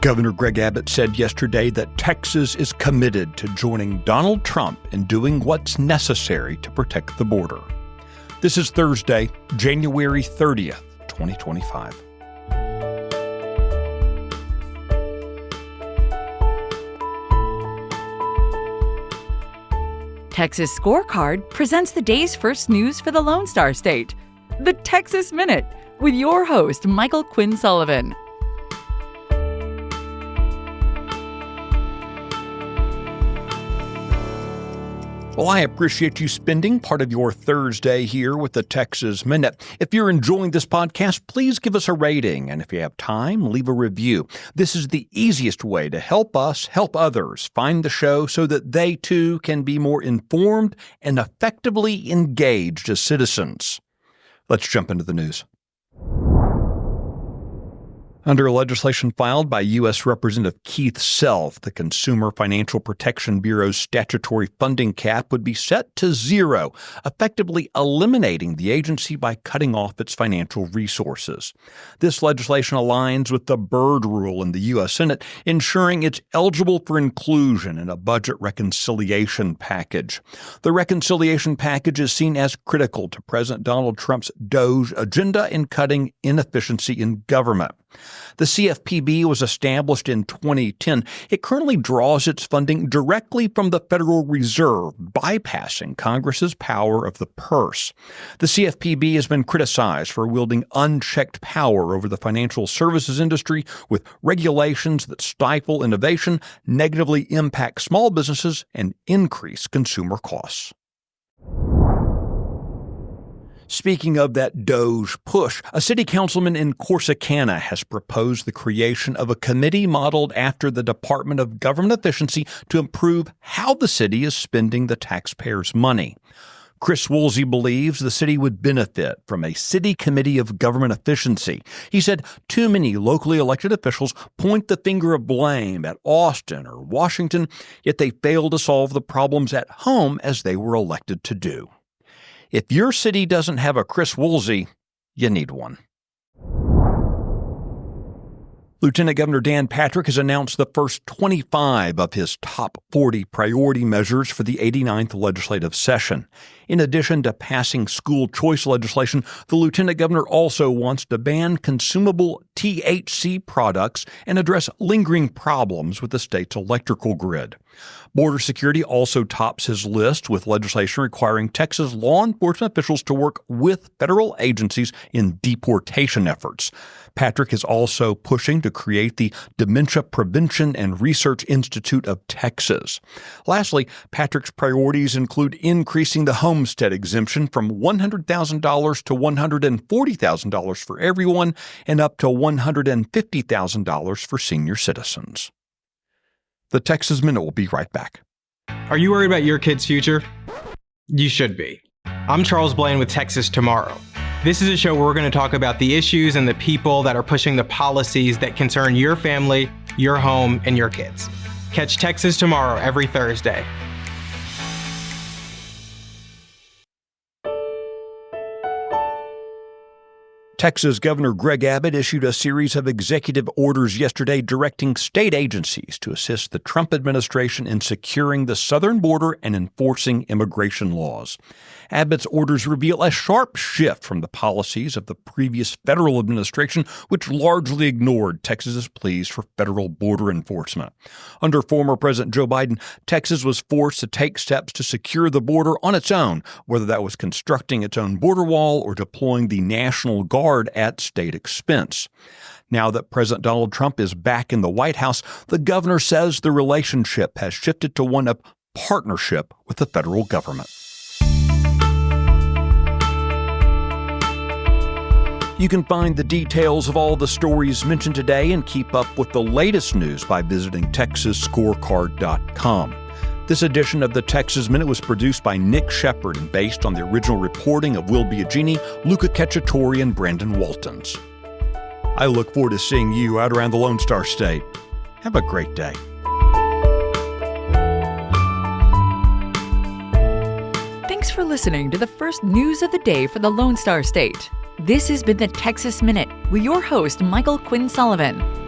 Governor Greg Abbott said yesterday that Texas is committed to joining Donald Trump in doing what's necessary to protect the border. This is Thursday, January 30th, 2025. Texas Scorecard presents the day's first news for the Lone Star State, the Texas Minute, with your host, Michael Quinn Sullivan. Well, I appreciate you spending part of your Thursday here with the Texas Minute. If you're enjoying this podcast, please give us a rating. And if you have time, leave a review. This is the easiest way to help us help others find the show so that they too can be more informed and effectively engaged as citizens. Let's jump into the news. Under legislation filed by U.S. Representative Keith Self, the Consumer Financial Protection Bureau's statutory funding cap would be set to zero, effectively eliminating the agency by cutting off its financial resources. This legislation aligns with the Byrd Rule in the U.S. Senate, ensuring it's eligible for inclusion in a budget reconciliation package. The reconciliation package is seen as critical to President Donald Trump's DOGE agenda in cutting inefficiency in government. The CFPB was established in 2010. It currently draws its funding directly from the Federal Reserve, bypassing Congress's power of the purse. The CFPB has been criticized for wielding unchecked power over the financial services industry with regulations that stifle innovation, negatively impact small businesses, and increase consumer costs. Speaking of that DOGE push, a city councilman in Corsicana has proposed the creation of a committee modeled after the Department of Government Efficiency to improve how the city is spending the taxpayers' money. Chris Woolsey believes the city would benefit from a city committee of government efficiency. He said too many locally elected officials point the finger of blame at Austin or Washington, yet they fail to solve the problems at home as they were elected to do. If your city doesn't have a Chris Woolsey, you need one. Lieutenant Governor Dan Patrick has announced the first 25 of his top 40 priority measures for the 89th legislative session. In addition to passing school choice legislation, the Lieutenant Governor also wants to ban consumable THC products and address lingering problems with the state's electrical grid. Border security also tops his list, with legislation requiring Texas law enforcement officials to work with federal agencies in deportation efforts. Patrick is also pushing to create the Dementia Prevention and Research Institute of Texas. Lastly, Patrick's priorities include increasing the homestead exemption from $100,000 to $140,000 for everyone and up to $150,000 for senior citizens. The Texas Minute will be right back. Are you worried about your kid's future? You should be. I'm Charles Blaine with Texas Tomorrow. This is a show where we're going to talk about the issues and the people that are pushing the policies that concern your family, your home, and your kids. Catch Texas Tomorrow every Thursday. Texas Governor Greg Abbott issued a series of executive orders yesterday directing state agencies to assist the Trump administration in securing the southern border and enforcing immigration laws. Abbott's orders reveal a sharp shift from the policies of the previous federal administration, which largely ignored Texas's pleas for federal border enforcement. Under former President Joe Biden, Texas was forced to take steps to secure the border on its own, whether that was constructing its own border wall or deploying the National Guard at state expense. Now that President Donald Trump is back in the White House, the governor says the relationship has shifted to one of partnership with the federal government. You can find the details of all the stories mentioned today and keep up with the latest news by visiting TexasScorecard.com. This edition of the Texas Minute was produced by Nick Shepard and based on the original reporting of Will Biagini, Luca Cacciatore, and Brandon Waltons. I look forward to seeing you out around the Lone Star State. Have a great day. Thanks for listening to the first news of the day for the Lone Star State. This has been the Texas Minute with your host, Michael Quinn Sullivan.